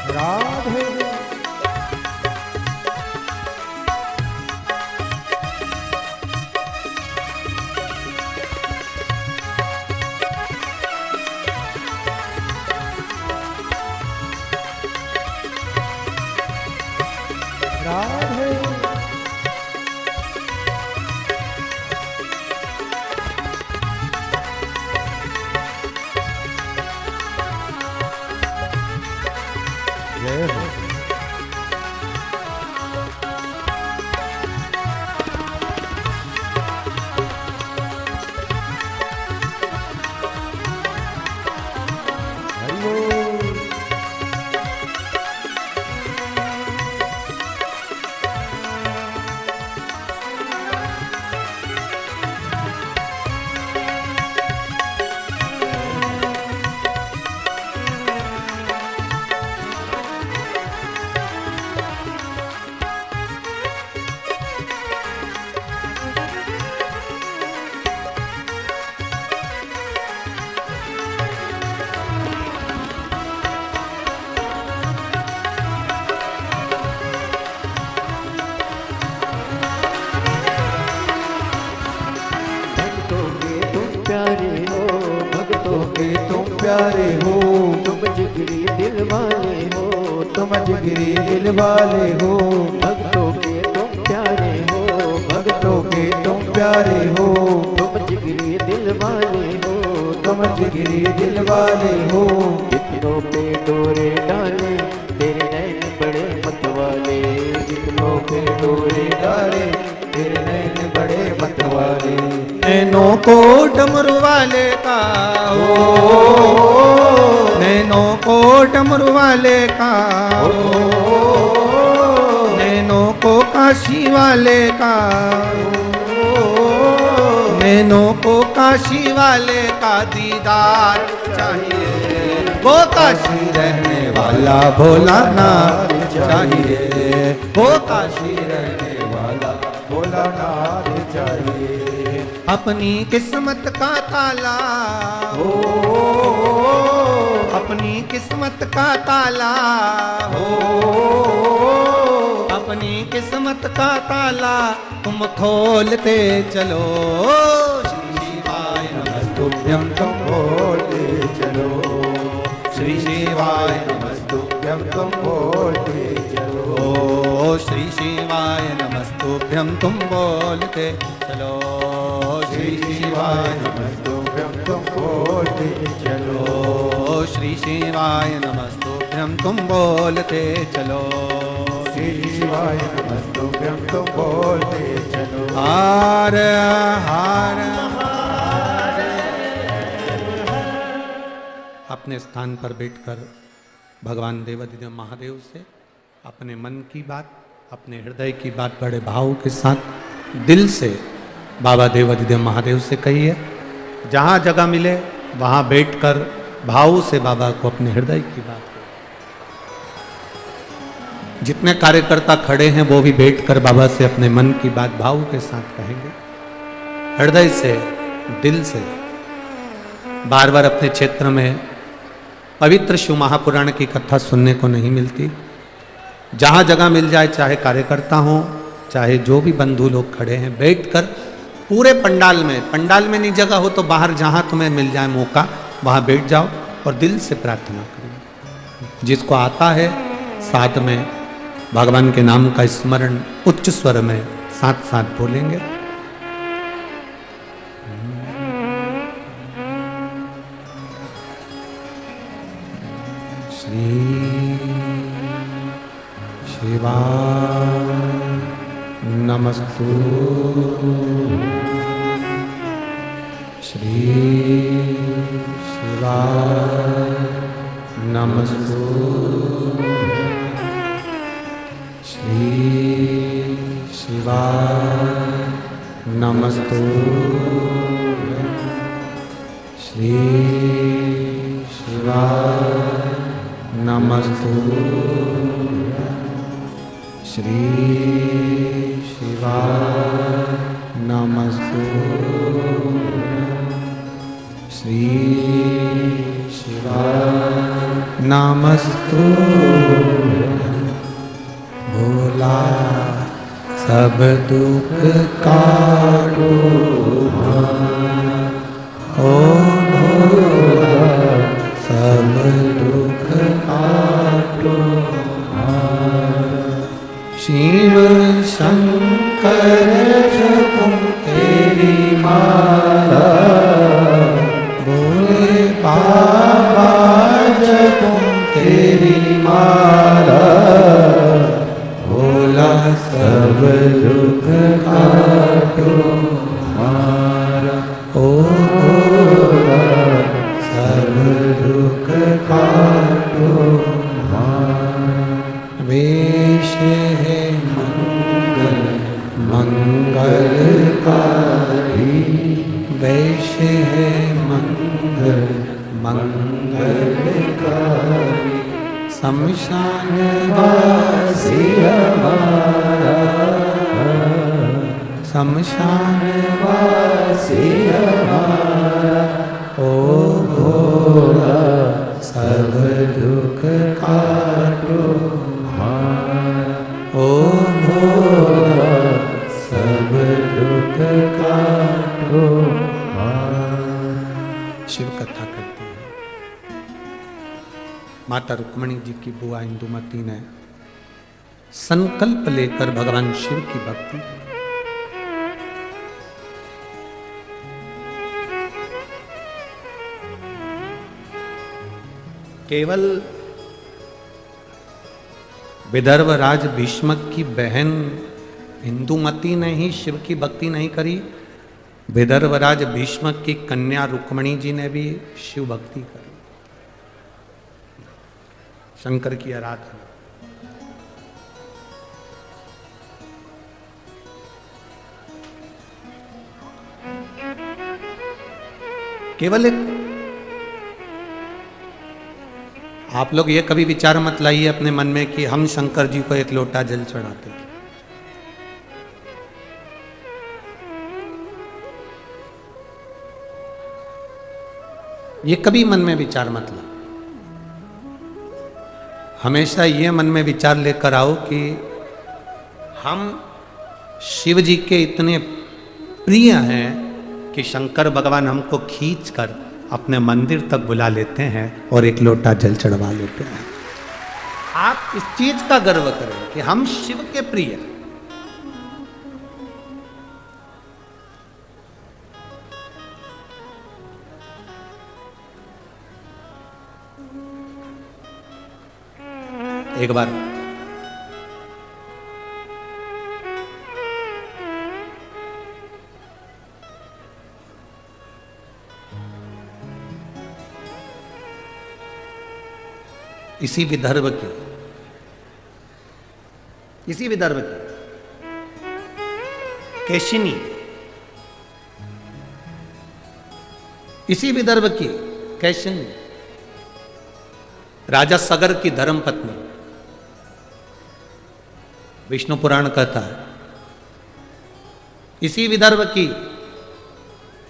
राधे राधे जय हो प्यारे हो, तुम जिगरी दिल वाले हो, तुम जिगरी दिल वाले हो, भक्तों के तुम प्यारे हो, भक्तों के तुम प्यारे हो, तुम जिगरी दिल वाले हो, तुम जिगरी दिल वाले हो। जितनों पे डोरे डाले तेरे नैन बड़े मत वाले, जितनों पे डोरे डाले तेरे नैन बड़े मत वाले। नैनों को डमरू वाले का हो, नैनों को डमरू वाले का हो, नैनों को काशी वाले का हो, नैनों को काशी वाले का दीदार चाहिए, वो काशी रहने वाला भोलानाथ चाहिए, वो काशी रहने वाला भोलानाथ चाहिए। अपनी किस्मत का ताला हो, अपनी किस्मत का ताला हो, अपनी किस्मत का ताला तुम खोलते चलो, श्री शिवाय नमस्तुभ्यं तुम बोलते चलो, श्री शिवाय नमस्तुभ्यं तुम बोलते चलो, श्री शिवाय नमस्तुभ्यं तुम बोलते चलो, श्री शिवाय नमस्तुभ्यं तुम बोलते चलो, श्री शिवाय नमस्तुभ्यं तुम बोलते चलो, श्री शिवाय नमस्तुभ्यं तुम बोलते चलो। हर हर अपने स्थान पर बैठकर भगवान देवाधिदेव महादेव से अपने मन की बात, अपने हृदय की बात बड़े भाव के साथ दिल से बाबा देवाधिदेव महादेव से कहिए। जहाँ जगह मिले वहाँ बैठकर भाव से बाबा को अपने हृदय की बात। जितने कार्यकर्ता खड़े हैं वो भी बैठकर बाबा से अपने मन की बात भाव के साथ कहेंगे, हृदय से, दिल से। बार बार अपने क्षेत्र में पवित्र शिव महापुराण की कथा सुनने को नहीं मिलती। जहाँ जगह मिल जाए, चाहे कार्यकर्ता हो, चाहे जो भी बंधु लोग खड़े हैं, बैठकर पूरे पंडाल में नहीं जगह हो तो बाहर जहाँ तुम्हें मिल जाए मौका वहाँ बैठ जाओ और दिल से प्रार्थना करो। जिसको आता है साथ में भगवान के नाम का स्मरण उच्च स्वर में साथ साथ बोलेंगे। श्री शिवाय नमस्तु, श्री शिवाय नमस्तु, श्री शिवाय नमस्तु, श्री शिवाय नमस्तु, श्री शिवाय नमस्तु, श्री शिवाय नमस्तु भोला सब दुख काटो ओ भोला सब दुख काटो शिव शंकर जपो तेरी माला भोले बाबा जपो तेरी माला भोला सब दुख काटो मारा ओ भोला सब दुख काटो मारा वेश है मंगल मंगलकारी वेश है मंगल मंगलकारी शमशान वासी हमारा शमशान वासी हमारा ओ भोला सब दुख काटो हमारा ओ भोला सब दुख काटो हमारा। शिव कथा करते हैं। माता रुक्मणी जी की बुआ इंदुमती ने संकल्प लेकर भगवान शिव की भक्ति की। केवल विदर्भ राज भीष्मक की बहन इंदुमती ने ही शिव की भक्ति नहीं करी, विदर्भ राज भीष्मक की कन्या रुक्मणी जी ने भी शिव भक्ति करी, शंकर की आराधना। केवल एक आप लोग ये कभी विचार मत लाइए अपने मन में कि हम शंकर जी को एक लोटा जल चढ़ाते हैं। ये कभी मन में विचार मत ला। हमेशा ये मन में विचार लेकर आओ कि हम शिव जी के इतने प्रिय हैं कि शंकर भगवान हमको खींचकर अपने मंदिर तक बुला लेते हैं और एक लोटा जल चढ़वा लेते हैं। आप इस चीज का गर्व करें कि हम शिव के प्रिय हैं। एक बार इसी विदर्भ की केशिनी, इसी विदर्भ की केशिनी राजा सगर की धर्मपत्नी, विष्णु पुराण कहता है इसी विदर्भ की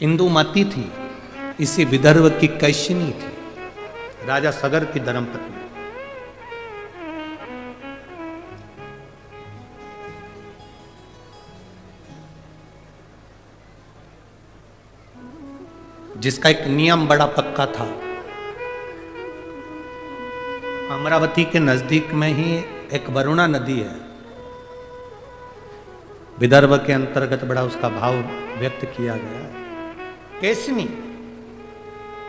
इंदुमती थी, इसी विदर्भ की कैशिनी थी, राजा सगर की धर्मपत्नी। जिसका एक नियम बड़ा पक्का था। अमरावती के नजदीक में ही एक वरुणा नदी है, विदर्भ के अंतर्गत बड़ा उसका भाव व्यक्त किया गया है। केशिनी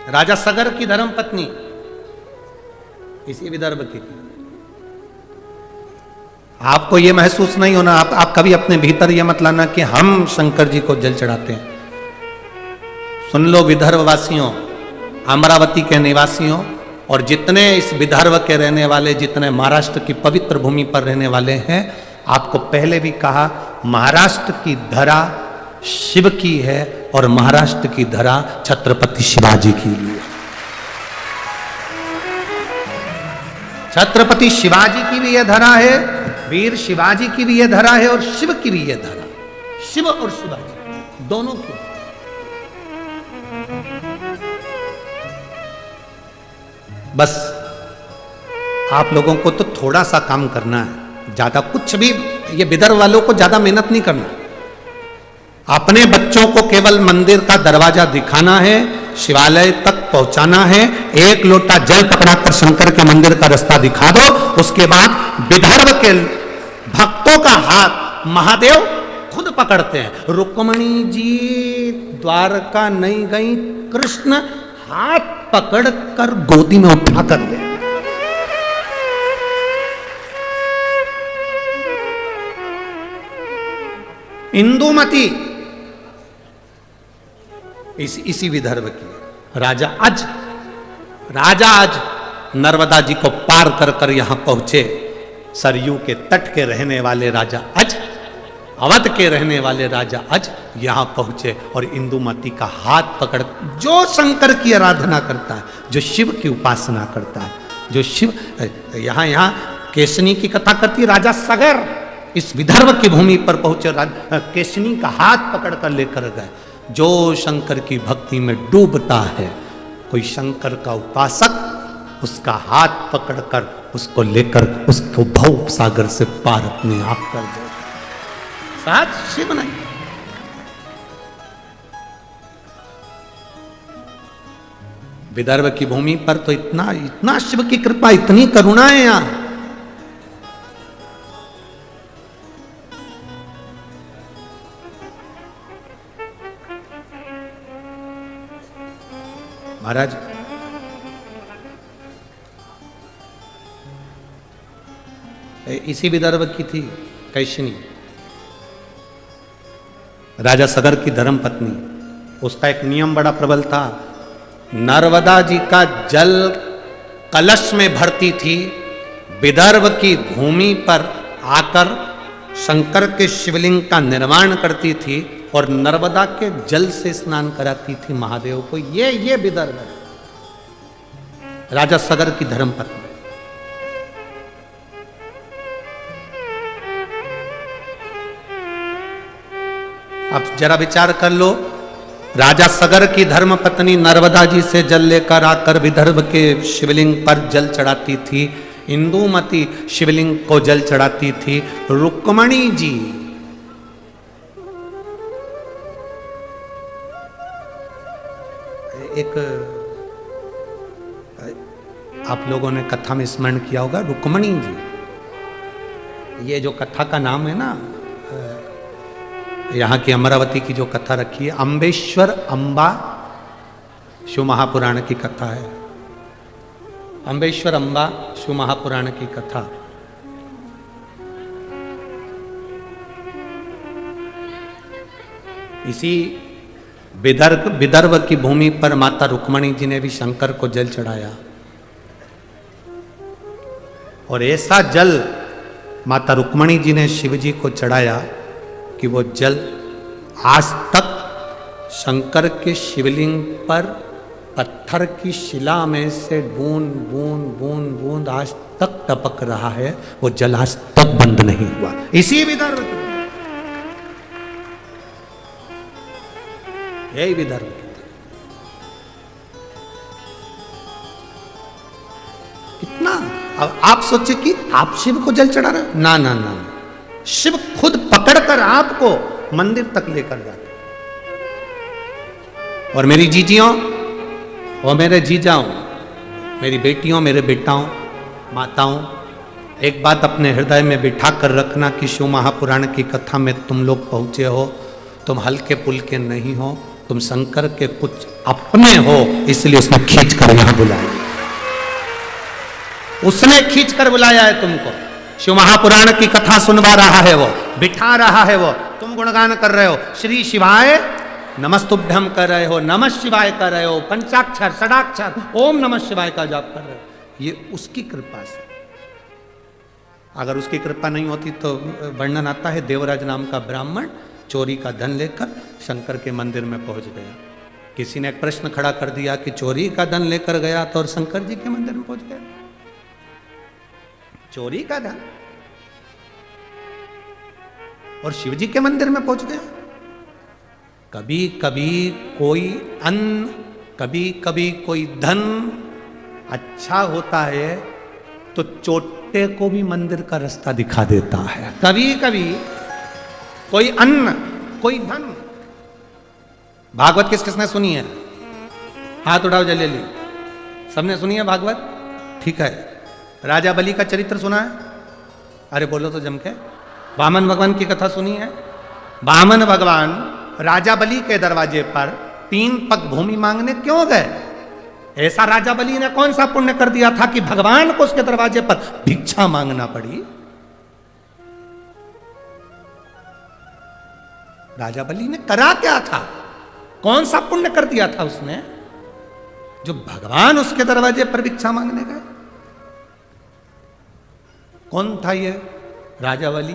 राजा सगर की धर्मपत्नी इसी विदर्भ की थी। आपको यह महसूस नहीं होना, आप कभी अपने भीतर यह मत लाना कि हम शंकर जी को जल चढ़ाते हैं। सुन लो विदर्भ वासियों, अमरावती के निवासियों और जितने इस विदर्भ के रहने वाले, जितने महाराष्ट्र की पवित्र भूमि पर रहने वाले हैं, आपको पहले भी कहा महाराष्ट्र की धरा शिव की है और महाराष्ट्र की धरा छत्रपति शिवाजी की लिए। छत्रपति शिवाजी की भी यह धरा है, वीर शिवाजी की भी यह धरा है और शिव की भी यह धरा, शिव और शिवाजी दोनों की। बस आप लोगों को तो थोड़ा सा काम करना है, ज्यादा कुछ भी, ये विदर्भ वालों को ज्यादा मेहनत नहीं करना। अपने बच्चों को केवल मंदिर का दरवाजा दिखाना है, शिवालय तक पहुंचाना है, एक लोटा जल पकड़ाकर शंकर के मंदिर का रास्ता दिखा दो। उसके बाद विदर्भ के भक्तों का हाथ महादेव खुद पकड़ते हैं। रुक्मणी जी द्वारका नहीं गई, कृष्ण हाथ पकड़कर गोदी में उठा कर ले। इंदुमती इसी विदर्भ की राजा आज नर्मदा जी को पार कर कर यहां पहुंचे। सरयू के तट के रहने वाले राजा आज, अवध के रहने वाले राजा आज यहां पहुंचे और इंदुमती का हाथ पकड़, जो शंकर की आराधना करता है, जो शिव की उपासना करता है, जो शिव यहां केशनी की कथा करती राजा सगर इस विदर्भ की भूमि पर पहुंचे, केशनी का हाथ पकड़ कर लेकर गए। जो शंकर की भक्ति में डूबता है, कोई शंकर का उपासक उसका हाथ पकड़कर उसको लेकर उसको भव सागर से पार अपने आप कर दे। साथ शिव नहीं, विदर्भ की भूमि पर तो इतना शिव की कृपा, इतनी करुणा है यहां। महाराज इसी विदर्भ की थी कैशिनी, राजा सगर की धर्म पत्नी। उसका एक नियम बड़ा प्रबल था, नर्मदा जी का जल कलश में भरती थी, विदर्भ की भूमि पर आकर शंकर के शिवलिंग का निर्माण करती थी और नर्मदा के जल से स्नान कराती थी महादेव को। ये विदर्भ है, राजा सगर की धर्म पत्नी। अब जरा विचार कर लो, राजा सगर की धर्म पत्नी नर्मदा जी से जल लेकर आकर विदर्भ के शिवलिंग पर जल चढ़ाती थी। इंदुमती शिवलिंग को जल चढ़ाती थी। रुक्मणी जी एक आप लोगों ने कथा में स्मरण किया होगा, रुक्मणी जी, ये जो कथा का नाम है ना, यहाँ की अमरावती की जो कथा रखी है, अम्बेश्वर अम्बा शिव महापुराण की कथा है। अम्बेश्वर अम्बा शिव महापुराण की कथा। इसी विदर्भ की भूमि पर माता रुक्मणी जी ने भी शंकर को जल चढ़ाया और ऐसा जल माता रुक्मणी जी ने शिव जी को चढ़ाया कि वो जल आज तक शंकर के शिवलिंग पर पत्थर की शिला में से बूंद बूंद बूंद बूंद आज तक टपक रहा है। वो जल आज तक बंद नहीं हुआ। इसी विदर्भ, यही विदर्भ। कितना, अब आप सोचे कि आप शिव को जल चढ़ा रहे, ना ना ना, शिव खुद पकड़कर आपको मंदिर तक लेकर जाते। और मेरी जीजियों और मेरे जीजाओं, मेरी बेटियों, मेरे बेटाओं, माताओं, एक बात अपने हृदय में बिठा कर रखना कि शिव महापुराण की कथा में तुम लोग पहुंचे हो, तुम हल्के पुल्के नहीं हो, तुम शंकर के कुछ अपने हो, इसलिए उसने खींच कर यहां बुलाया। उसने खींच कर बुलाया है तुमको। शिव महापुराण की कथा सुनवा रहा है वो, बिठा रहा है वो, तुम गुणगान कर रहे हो, श्री शिवाय नमस्तुभ्यम कर रहे हो, नमः शिवाय कर रहे हो, पंचाक्षर षडाक्षर ओम नमः शिवाय का जाप कर रहे हो। ये उसकी कृपा से। अगर उसकी कृपा नहीं होती तो वर्णन आता है, देवराज नाम का ब्राह्मण चोरी का धन लेकर शंकर के मंदिर में पहुंच गया। किसी ने एक प्रश्न खड़ा कर दिया कि चोरी का धन लेकर गया तो और शंकर जी के मंदिर में पहुंच गया। चोरी का धन और शिव जी के मंदिर में पहुंच गया। कभी कभी कोई अन्न, कभी कभी कोई धन अच्छा होता है तो चोटे को भी मंदिर का रास्ता दिखा देता है। कभी कभी कोई अन्न, कोई धन। भागवत किस किसने सुनी है? हाथ उठाओ जल्दी। सबने सुनी है भागवत? ठीक है। राजा बलि का चरित्र सुना है? अरे बोलो तो जम के। वामन भगवान की कथा सुनी है? वामन भगवान राजा बलि के दरवाजे पर 3 पग भूमि मांगने क्यों गए? ऐसा राजा बलि ने कौन सा पुण्य कर दिया था कि भगवान को उसके दरवाजे पर भिक्षा मांगना पड़ी? राजा बलि ने करा क्या था? कौन सा पुण्य कर दिया था उसने जो भगवान उसके दरवाजे पर भिक्षा मांगने गए? कौन था ये राजा बलि?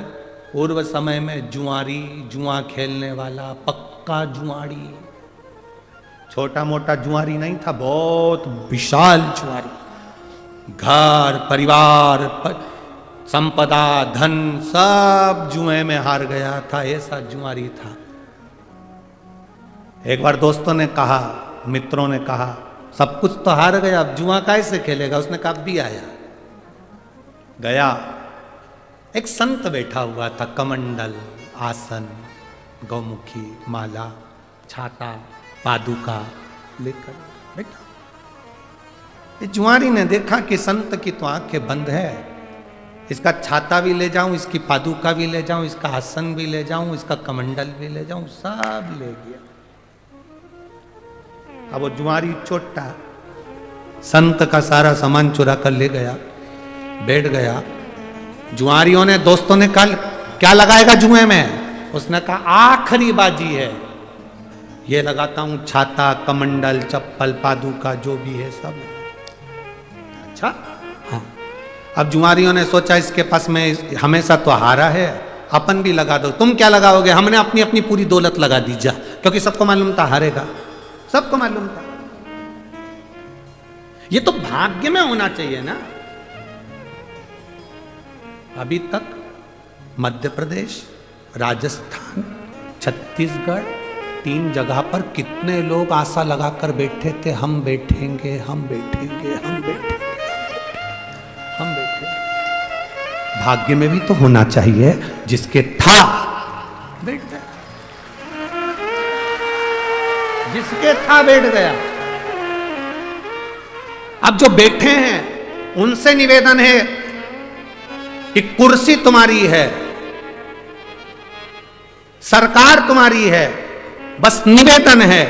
पूर्व समय में जुआरी, जुआ खेलने वाला पक्का जुआरी। छोटा मोटा जुआरी नहीं था, बहुत विशाल जुआरी। घर परिवार संपदा धन सब जुए में हार गया था, ऐसा जुआरी था। एक बार दोस्तों ने कहा, मित्रों ने कहा, सब कुछ तो हार गया, अब जुआ कैसे खेलेगा? उसने कहा भी आया। गया, एक संत बैठा हुआ था, कमंडल, आसन, गौमुखी, माला, छाता, पादुका लेकर बैठा। इस जुआरी ने देखा कि संत की तो आंखें बंद है, इसका छाता भी ले जाऊं, इसकी पादुका भी ले जाऊं, इसका आसन भी ले जाऊं, इसका कमंडल भी ले जाऊं, सब ले गया। अब वो जुआरी चोटा संत का सारा सामान चुरा कर ले गया, बैठ गया। जुआरियों ने, दोस्तों ने कहा क्या लगाएगा जुए में? उसने कहा आखिरी बाजी है, ये लगाता हूं, छाता, कमंडल, चप्पल, पादुका जो भी है सब। अच्छा, हाँ। अब जुआरियों ने सोचा इसके पास में हमेशा तो हारा है, अपन भी लगा दो। तुम क्या लगाओगे? हमने अपनी अपनी पूरी दौलत लगा दी जा, क्योंकि सबको मालूम था हारेगा, सबको मालूम था। ये तो भाग्य में होना चाहिए ना। अभी तक मध्य प्रदेश, राजस्थान, छत्तीसगढ़, 3 जगह पर कितने लोग आशा लगाकर बैठे थे, हम बैठेंगे, हम बैठेंगे, हम बैठेंगे, हम बैठेंगे। भाग्य में भी तो होना चाहिए, जिसके था बैठ गया, जिसके था बैठ गया। अब जो बैठे हैं उनसे निवेदन है कि कुर्सी तुम्हारी है, सरकार तुम्हारी है, बस निवेदन है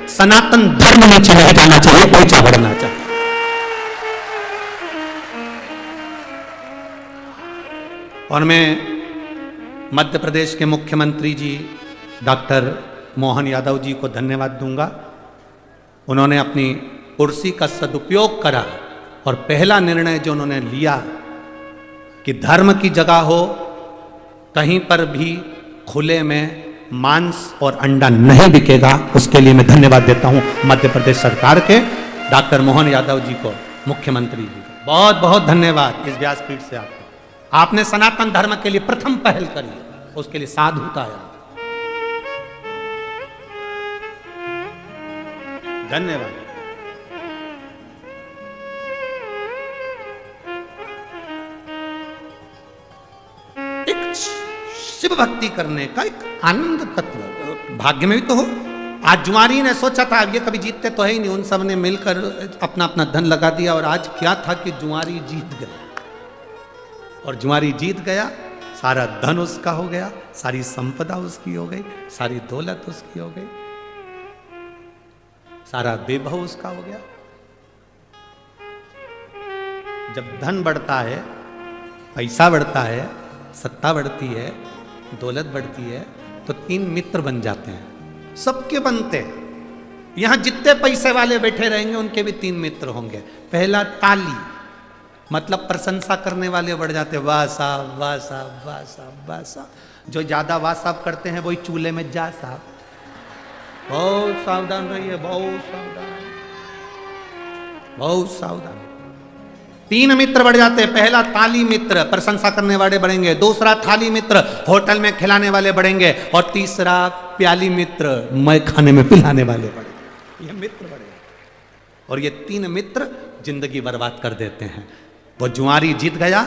सनातन धर्म में चले जाना चाहिए, पीछा बढ़ना चाहिए। और मैं मध्य प्रदेश के मुख्यमंत्री जी डॉक्टर मोहन यादव जी को धन्यवाद दूंगा। उन्होंने अपनी कुर्सी का सदुपयोग करा और पहला निर्णय जो उन्होंने लिया कि धर्म की जगह हो, कहीं पर भी खुले में मांस और अंडा नहीं बिकेगा। उसके लिए मैं धन्यवाद देता हूं मध्य प्रदेश सरकार के डॉक्टर मोहन यादव जी को, मुख्यमंत्री जी को बहुत बहुत धन्यवाद। इस व्यासपीठ से आपने सनातन धर्म के लिए प्रथम पहल करी, उसके लिए साधुता है, धन्यवाद। एक शिव भक्ति करने का एक आनंद तत्व भाग्य में भी तो हो। आज जुआरी ने सोचा था अब ये कभी जीतते तो है ही नहीं, उन सब ने मिलकर अपना अपना धन लगा दिया। और आज क्या था कि जुआरी जीत गया, और जुआरी जीत गया, सारा धन उसका हो गया, सारी संपदा उसकी हो गई, सारी दौलत उसकी हो गई, सारा वैभव उसका हो गया। जब धन बढ़ता है, पैसा बढ़ता है, सत्ता बढ़ती है, दौलत बढ़ती है, तो 3 मित्र बन जाते हैं, सबके बनते हैं। यहां जितने पैसे वाले बैठे रहेंगे उनके भी 3 मित्र होंगे। पहला ताली, मतलब प्रशंसा करने वाले बढ़ जाते, वाह साहब, वाह साहब, वाह साहब, वाह साहब। जो ज्यादा वाह साहब करते हैं वही चूल्हे में जा साहब, बहुत सावधान रहिए, बहुत सावधान, बहुत सावधान। 3 मित्र बढ़ जाते हैं। पहला ताली मित्र, प्रशंसा करने वाले बढ़ेंगे। दूसरा थाली मित्र, होटल में खिलाने वाले बढ़ेंगे। और तीसरा प्याली मित्र, मैं खाने में पिलाने वाले बढ़ेंगे। ये मित्र बढ़ेंगे, और ये 3 मित्र जिंदगी बर्बाद कर देते हैं। वो जुआरी जीत गया,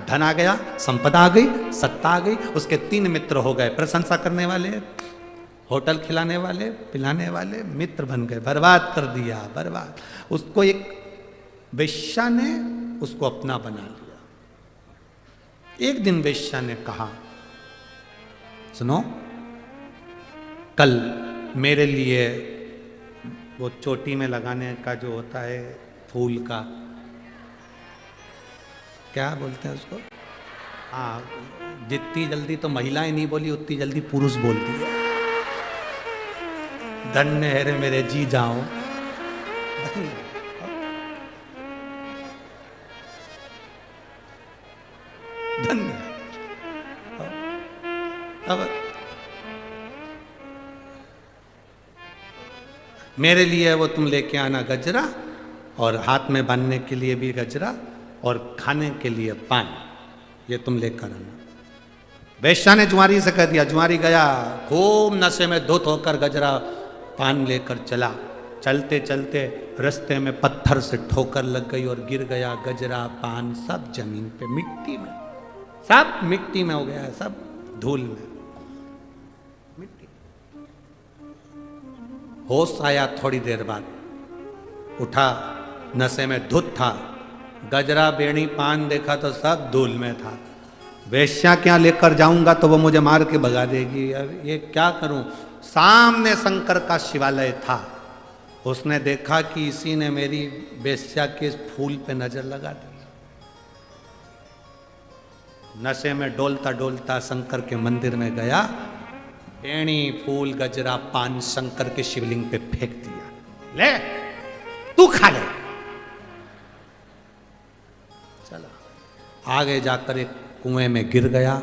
धन आ गया, संपदा आ गई, सत्ता आ गई। उसके 3 मित्र हो गए, प्रशंसा करने वाले, होटल खिलाने वाले, पिलाने वाले, मित्र बन गए। बर्बाद कर दिया, बर्बाद। उसको एक वेश्या ने उसको अपना बना लिया। एक दिन वेश्या ने कहा, सुनो, कल मेरे लिए वो चोटी में लगाने का जो होता है फूल का, क्या बोलते हैं उसको, हाँ, जितनी जल्दी तो महिलाएं नहीं बोली उतनी जल्दी पुरुष बोलती है। धन्य है रे मेरे जी जाओ। धन्य। अब मेरे लिए वो तुम लेके आना गजरा, और हाथ में बांधने के लिए भी गजरा, और खाने के लिए पान, ये तुम लेकर आना। वेश्या ने जुआरी से कह दिया। जुआरी गया, खूब नशे में धुत होकर गजरा पान लेकर चला। चलते चलते रास्ते में पत्थर से ठोकर लग गई और गिर गया। गजरा पान सब जमीन पे, मिट्टी में, सब मिट्टी में हो गया, सब धूल में, मिट्टी। होश आया थोड़ी देर बाद, उठा, नशे में धुत था, गजरा बेणी पान देखा तो सब धूल में था। वेश्या क्या लेकर जाऊंगा तो वो मुझे मार के भगा देगी, अब ये क्या करूं। सामने शंकर का शिवालय था। उसने देखा कि इसी ने मेरी वेश्या के फूल पे नजर लगा दी। नशे में डोलता डोलता शंकर के मंदिर में गया, बेणी फूल गजरा पान शंकर के शिवलिंग पे फेंक दिया। ले तू खा ले। चला आगे जाकर एक कुएं में गिर गया।